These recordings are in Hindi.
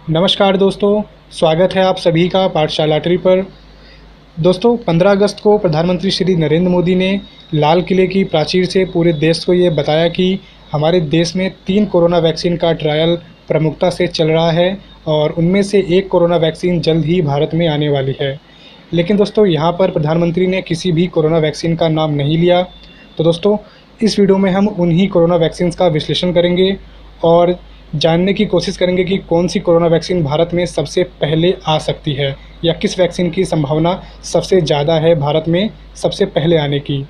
नमस्कार दोस्तों, स्वागत है आप सभी का पाठशाला ट्री पर। दोस्तों 15 अगस्त को प्रधानमंत्री श्री नरेंद्र मोदी ने लाल किले की प्राचीर से पूरे देश को ये बताया कि हमारे देश में 3 कोरोना वैक्सीन का ट्रायल प्रमुखता से चल रहा है और उनमें से एक कोरोना वैक्सीन जल्द ही भारत में आने वाली है। लेकिन दोस्तों यहाँ पर प्रधानमंत्री ने किसी भी कोरोना वैक्सीन का नाम नहीं लिया। तो दोस्तों इस वीडियो में हम उन्हीं कोरोना वैक्सीन का विश्लेषण करेंगे और जानने की कोशिश करेंगे कि कौन सी कोरोना वैक्सीन भारत में सबसे पहले आ सकती है या किस वैक्सीन की संभावना सबसे ज़्यादा है भारत में सबसे पहले आने की।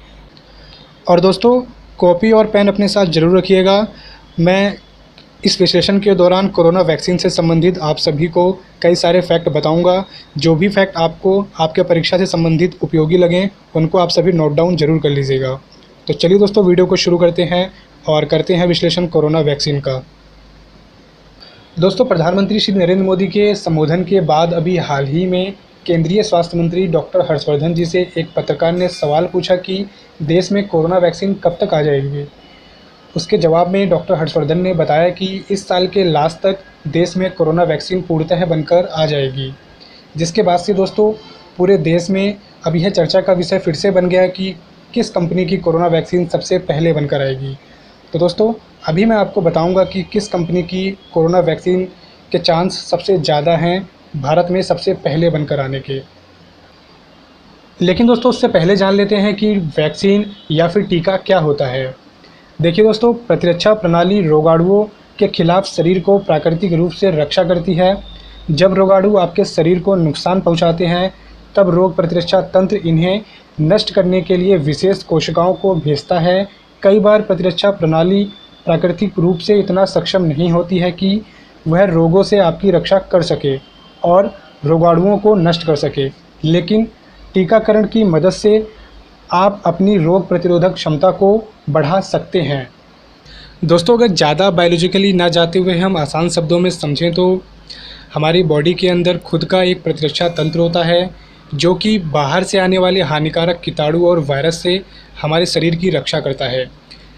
और दोस्तों कॉपी और पेन अपने साथ ज़रूर रखिएगा। मैं इस विश्लेषण के दौरान कोरोना वैक्सीन से संबंधित आप सभी को कई सारे फैक्ट बताऊंगा। जो भी फैक्ट आपको आपके परीक्षा से संबंधित उपयोगी लगें उनको आप सभी नोट डाउन ज़रूर कर लीजिएगा। तो चलिए दोस्तों वीडियो को शुरू करते हैं और करते हैं विश्लेषण कोरोना वैक्सीन का। दोस्तों प्रधानमंत्री श्री नरेंद्र मोदी के संबोधन के बाद अभी हाल ही में केंद्रीय स्वास्थ्य मंत्री डॉक्टर हर्षवर्धन जी से एक पत्रकार ने सवाल पूछा कि देश में कोरोना वैक्सीन कब तक आ जाएगी। उसके जवाब में डॉक्टर हर्षवर्धन ने बताया कि इस साल के लास्ट तक देश में कोरोना वैक्सीन पूर्णतः बनकर आ जाएगी। जिसके बाद से दोस्तों पूरे देश में अब यह चर्चा का विषय फिर से बन गया कि किस कंपनी की कोरोना वैक्सीन सबसे पहले बनकर आएगी। तो दोस्तों अभी मैं आपको बताऊंगा कि किस कंपनी की कोरोना वैक्सीन के चांस सबसे ज़्यादा हैं भारत में सबसे पहले बनकर आने के। लेकिन दोस्तों उससे पहले जान लेते हैं कि वैक्सीन या फिर टीका क्या होता है। देखिए दोस्तों, प्रतिरक्षा प्रणाली रोगाणुओं के खिलाफ शरीर को प्राकृतिक रूप से रक्षा करती है। जब रोगाणु आपके शरीर को नुकसान पहुंचाते हैं तब रोग प्रतिरक्षा तंत्र इन्हें नष्ट करने के लिए विशेष कोशिकाओं को भेजता है। कई बार प्रतिरक्षा प्रणाली प्राकृतिक रूप से इतना सक्षम नहीं होती है कि वह रोगों से आपकी रक्षा कर सके और रोगाणुओं को नष्ट कर सके, लेकिन टीकाकरण की मदद से आप अपनी रोग प्रतिरोधक क्षमता को बढ़ा सकते हैं। दोस्तों अगर ज़्यादा बायोलॉजिकली ना जाते हुए हम आसान शब्दों में समझें तो हमारी बॉडी के अंदर खुद का एक प्रतिरक्षा तंत्र होता है जो कि बाहर से आने वाले हानिकारक कीटाणु और वायरस से हमारे शरीर की रक्षा करता है।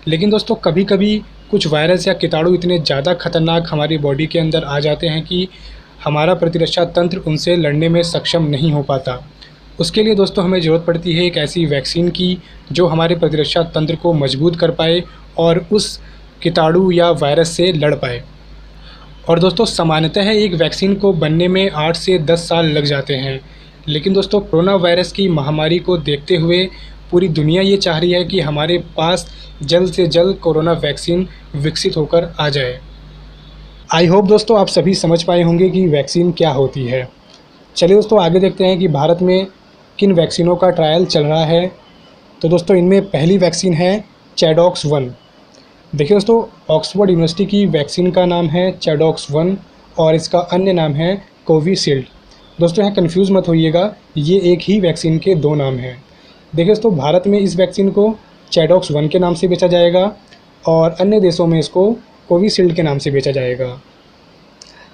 लेकिन दोस्तों कभी कभी कुछ वायरस या कीटाणु इतने ज़्यादा खतरनाक हमारी बॉडी के अंदर आ जाते हैं कि हमारा प्रतिरक्षा तंत्र उनसे लड़ने में सक्षम नहीं हो पाता। उसके लिए दोस्तों हमें ज़रूरत पड़ती है एक ऐसी वैक्सीन की जो हमारे प्रतिरक्षा तंत्र को मजबूत कर पाए और उस कीटाणु या वायरस से लड़ पाए। और दोस्तों सामान्यतः एक वैक्सीन को बनने में 8 से 10 साल लग जाते हैं। लेकिन दोस्तों कोरोना वायरस की महामारी को देखते हुए पूरी दुनिया ये चाह रही है कि हमारे पास जल्द से जल्द कोरोना वैक्सीन विकसित होकर आ जाए। आई होप दोस्तों आप सभी समझ पाए होंगे कि वैक्सीन क्या होती है। चलिए दोस्तों आगे देखते हैं कि भारत में किन वैक्सीनों का ट्रायल चल रहा है। तो दोस्तों इनमें पहली वैक्सीन है चैडॉक्स 1। देखिए दोस्तों ऑक्सफोर्ड यूनिवर्सिटी की वैक्सीन का नाम है चैडॉक्स 1 और इसका अन्य नाम है कोविशील्ड। दोस्तों यहाँ कन्फ्यूज़ मत होइएगा, ये एक ही वैक्सीन के 2 नाम हैं। देखिए दोस्तों भारत में इस वैक्सीन को चैडॉक्स 1 के नाम से बेचा जाएगा और अन्य देशों में इसको कोविशील्ड के नाम से बेचा जाएगा।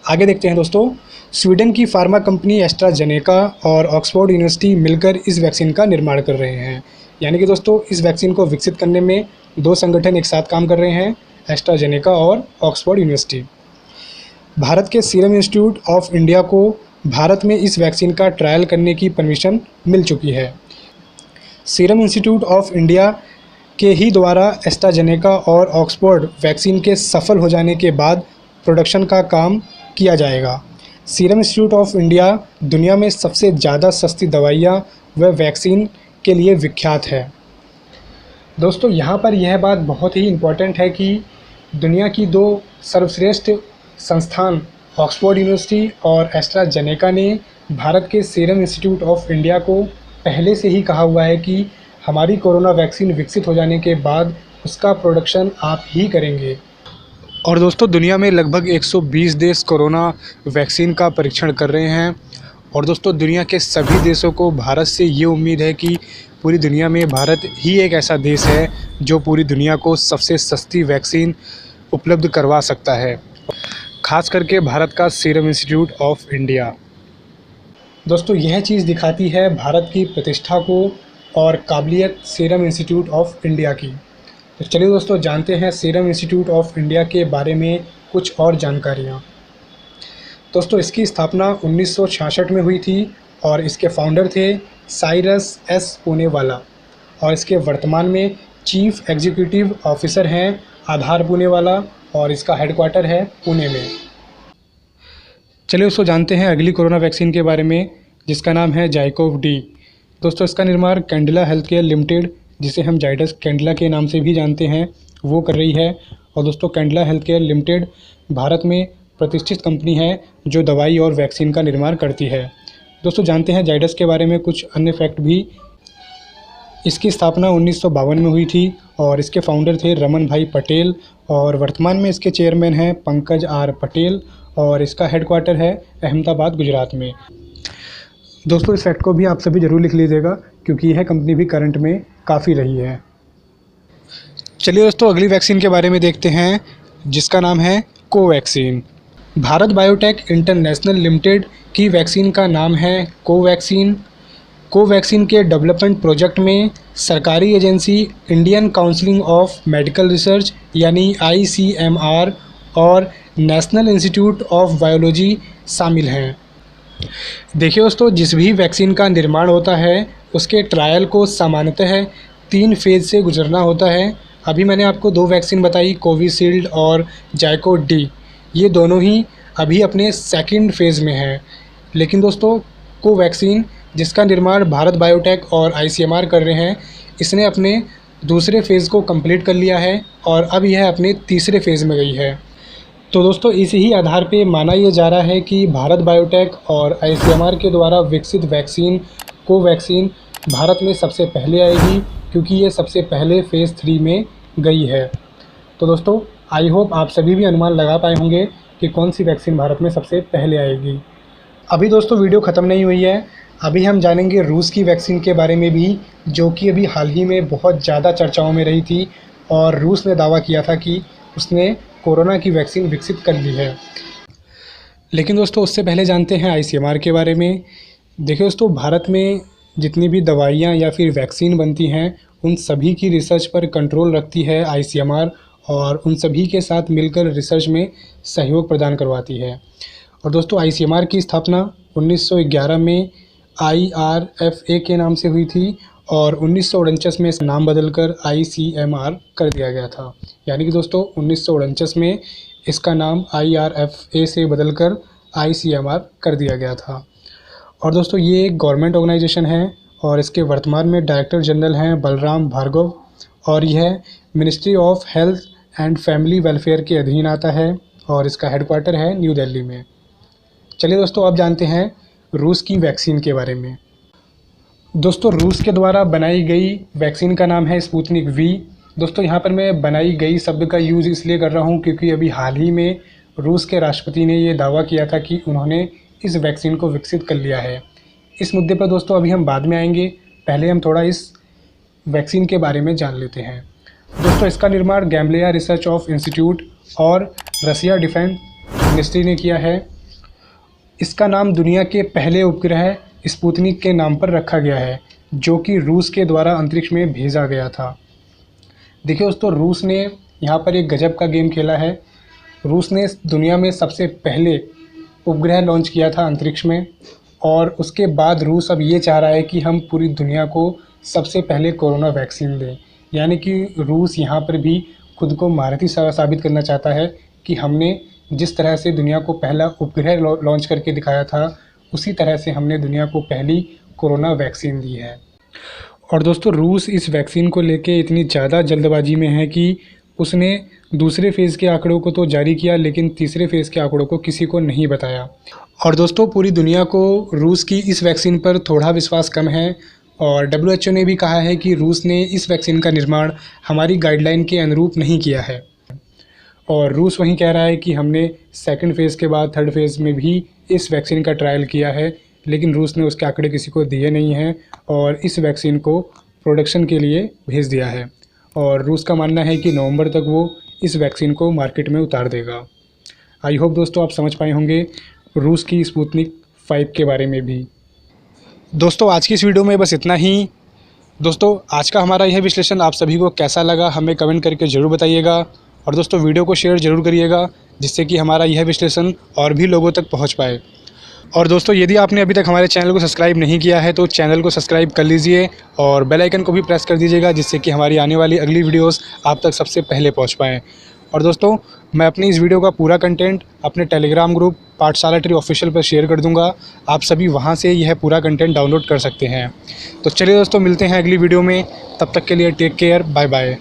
आगे देखते हैं दोस्तों, स्वीडन की फार्मा कंपनी एस्ट्राजेनेका और ऑक्सफोर्ड यूनिवर्सिटी मिलकर इस वैक्सीन का निर्माण कर रहे हैं। यानी कि दोस्तों इस वैक्सीन को विकसित करने में 2 संगठन एक साथ काम कर रहे हैं, एस्ट्राजेनेका और ऑक्सफोर्ड यूनिवर्सिटी। भारत के सीरम इंस्टीट्यूट ऑफ इंडिया को भारत में इस वैक्सीन का ट्रायल करने की परमिशन मिल चुकी है। सीरम इंस्टीट्यूट ऑफ इंडिया के ही द्वारा एस्ट्राजेनेका और ऑक्सफोर्ड वैक्सीन के सफल हो जाने के बाद प्रोडक्शन का काम किया जाएगा। सीरम इंस्टीट्यूट ऑफ इंडिया दुनिया में सबसे ज़्यादा सस्ती दवाइयाँ व वैक्सीन के लिए विख्यात है। दोस्तों यहाँ पर यह बात बहुत ही इम्पोर्टेंट है कि दुनिया की 2 सर्वश्रेष्ठ संस्थान ऑक्सफोर्ड यूनिवर्सिटी और एस्ट्राजेनेका ने भारत के सीरम इंस्टीट्यूट ऑफ इंडिया को पहले से ही कहा हुआ है कि हमारी कोरोना वैक्सीन विकसित हो जाने के बाद उसका प्रोडक्शन आप ही करेंगे। और दोस्तों दुनिया में लगभग 120 देश कोरोना वैक्सीन का परीक्षण कर रहे हैं। और दोस्तों दुनिया के सभी देशों को भारत से ये उम्मीद है कि पूरी दुनिया में भारत ही एक ऐसा देश है जो पूरी दुनिया को सबसे सस्ती वैक्सीन उपलब्ध करवा सकता है, खास करके भारत का सीरम इंस्टीट्यूट ऑफ इंडिया। दोस्तों यह चीज़ दिखाती है भारत की प्रतिष्ठा को और काबिलियत सीरम इंस्टीट्यूट ऑफ इंडिया की। तो चलिए दोस्तों जानते हैं सीरम इंस्टीट्यूट ऑफ इंडिया के बारे में कुछ और जानकारियाँ। दोस्तों इसकी स्थापना 1966 में हुई थी और इसके फाउंडर थे साइरस एस पूनेवाला और इसके वर्तमान में चीफ एग्जीक्यूटिव ऑफिसर हैं आधार पूनेवाला और इसका हेडक्वार्टर है पुणे में। चलिए दोस्तों जानते हैं अगली कोरोना वैक्सीन के बारे में, जिसका नाम है जाइकोव डी। दोस्तों इसका निर्माण कैंडिला हेल्थ केयर लिमिटेड, जिसे हम जाइडस कैंडिला के नाम से भी जानते हैं, वो कर रही है। और दोस्तों Cadila health care limited Bharat में प्रतिष्ठित कंपनी है जो दवाई और वैक्सीन का निर्माण करती है। दोस्तों जानते हैं जाइडस के बारे में कुछ अन्य फैक्ट भी। इसकी स्थापना 1952 में हुई थी और इसके फाउंडर थे रमन भाई पटेल और वर्तमान में इसके चेयरमैन हैं पंकज आर पटेल और इसका हेडक्वार्टर है अहमदाबाद, गुजरात में। दोस्तों इस फैक्ट को भी आप सभी ज़रूर लिख लीजिएगा क्योंकि यह कंपनी भी करंट में काफ़ी रही है। चलिए दोस्तों अगली वैक्सीन के बारे में देखते हैं, जिसका नाम है Covaxin. Bharat biotech international limited की वैक्सीन का नाम है कोवैक्सीन। कोवैक्सीन के डेवलपमेंट प्रोजेक्ट में सरकारी agency Indian council of medical research यानी ICMR और नेशनल इंस्टीट्यूट ऑफ बायोलॉजी शामिल हैं। देखिए दोस्तों, जिस भी वैक्सीन का निर्माण होता है उसके ट्रायल को सामान्यतः 3 फेज़ से गुजरना होता है। अभी मैंने आपको 2 वैक्सीन बताई, कोविशील्ड और जाइकोव डी। ये दोनों ही अभी अपने सेकंड फेज़ में हैं। लेकिन दोस्तों कोवैक्सीन, जिसका निर्माण भारत बायोटेक और ICMR कर रहे हैं, इसने अपने दूसरे फेज़ को कंप्लीट कर लिया है और अब यह अपने तीसरे फेज़ में गई है। तो दोस्तों इसी ही आधार पे माना यह जा रहा है कि भारत बायोटेक और ICMR के द्वारा विकसित वैक्सीन कोवैक्सीन भारत में सबसे पहले आएगी, क्योंकि ये सबसे पहले फ़ेज़ 3 में गई है। तो दोस्तों आई होप आप सभी भी अनुमान लगा पाए होंगे कि कौन सी वैक्सीन भारत में सबसे पहले आएगी। अभी दोस्तों वीडियो ख़त्म नहीं हुई है, अभी हम जानेंगे रूस की वैक्सीन के बारे में भी, जो कि अभी हाल ही में बहुत ज़्यादा चर्चाओं में रही थी और रूस ने दावा किया था कि उसने कोरोना की वैक्सीन विकसित कर ली है। लेकिन दोस्तों उससे पहले जानते हैं ICMR के बारे में। देखिए दोस्तों, भारत में जितनी भी दवाइयाँ या फिर वैक्सीन बनती हैं उन सभी की रिसर्च पर कंट्रोल रखती है ICMR और उन सभी के साथ मिलकर रिसर्च में सहयोग प्रदान करवाती है। और दोस्तों ICMR की स्थापना 1911 में IRFA के नाम से हुई थी और 1949 में इसका नाम बदलकर ICMR कर दिया गया था। यानी कि दोस्तों 1949 में इसका नाम IRFA से बदलकर ICMR कर दिया गया था। और दोस्तों ये एक गवर्नमेंट ऑर्गेनाइजेशन है और इसके वर्तमान में डायरेक्टर जनरल हैं बलराम भार्गव और यह ministry of health and family welfare के अधीन आता है और इसका हेडक्वार्टर है न्यू दिल्ली में। चलिए दोस्तों अब जानते हैं रूस की वैक्सीन के बारे में। दोस्तों रूस के द्वारा बनाई गई वैक्सीन का नाम है स्पुतनिक V। दोस्तों यहाँ पर मैं बनाई गई शब्द का यूज़ इसलिए कर रहा हूँ क्योंकि अभी हाल ही में रूस के राष्ट्रपति ने ये दावा किया था कि उन्होंने इस वैक्सीन को विकसित कर लिया है। इस मुद्दे पर दोस्तों अभी हम बाद में आएंगे, पहले हम थोड़ा इस वैक्सीन के बारे में जान लेते हैं। दोस्तों इसका निर्माण गैम्लेया रिसर्च ऑफ इंस्टीट्यूट और रसिया डिफेंस मिनिस्ट्री ने किया है। इसका नाम दुनिया के पहले उपग्रह स्पुतनिक के नाम पर रखा गया है, जो कि रूस के द्वारा अंतरिक्ष में भेजा गया था। देखिए दोस्तों, रूस ने यहाँ पर एक गजब का गेम खेला है। रूस ने दुनिया में सबसे पहले उपग्रह लॉन्च किया था अंतरिक्ष में और उसके बाद रूस अब ये चाह रहा है कि हम पूरी दुनिया को सबसे पहले कोरोना वैक्सीन दें। यानी कि रूस यहाँ पर भी खुद को महारथी साबित करना चाहता है कि हमने जिस तरह से दुनिया को पहला उपग्रह लॉन्च करके दिखाया था, उसी तरह से हमने दुनिया को पहली कोरोना वैक्सीन दी है। और दोस्तों रूस इस वैक्सीन को लेके इतनी ज़्यादा जल्दबाजी में है कि उसने दूसरे फेज़ के आंकड़ों को तो जारी किया, लेकिन तीसरे फेज़ के आंकड़ों को किसी को नहीं बताया। और दोस्तों पूरी दुनिया को रूस की इस वैक्सीन पर थोड़ा विश्वास कम है और WHO ने भी कहा है कि रूस ने इस वैक्सीन का निर्माण हमारी गाइडलाइन के अनुरूप नहीं किया है। और रूस वहीं कह रहा है कि हमने सेकंड फेज़ के बाद थर्ड फेज़ में भी इस वैक्सीन का ट्रायल किया है, लेकिन रूस ने उसके आंकड़े किसी को दिए नहीं हैं और इस वैक्सीन को प्रोडक्शन के लिए भेज दिया है। और रूस का मानना है कि नवंबर तक वो इस वैक्सीन को मार्केट में उतार देगा। आई होप दोस्तों आप समझ पाए होंगे रूस की स्पुतनिक 5 के बारे में भी। दोस्तों आज की इस वीडियो में बस इतना ही। दोस्तों आज का हमारा यह विश्लेषण आप सभी को कैसा लगा हमें कमेंट करके ज़रूर बताइएगा और दोस्तों वीडियो को शेयर ज़रूर करिएगा जिससे कि हमारा यह विश्लेषण और भी लोगों तक पहुँच पाए। और दोस्तों, यदि आपने अभी तक हमारे चैनल को सब्सक्राइब नहीं किया है तो चैनल को सब्सक्राइब कर लीजिए और बेल आइकन को भी प्रेस कर दीजिएगा, जिससे कि हमारी आने वाली अगली वीडियोस आप तक सबसे पहले पहुंच पाएँ। और दोस्तों, मैं अपनी इस वीडियो का पूरा कंटेंट अपने टेलीग्राम ग्रुप पाठशाला ट्री ऑफिशियल पर शेयर कर दूंगा। आप सभी वहां से यह पूरा कंटेंट डाउनलोड कर सकते हैं। तो चलिए दोस्तों, मिलते हैं अगली वीडियो में। तब तक के लिए टेक केयर, बाय बाय।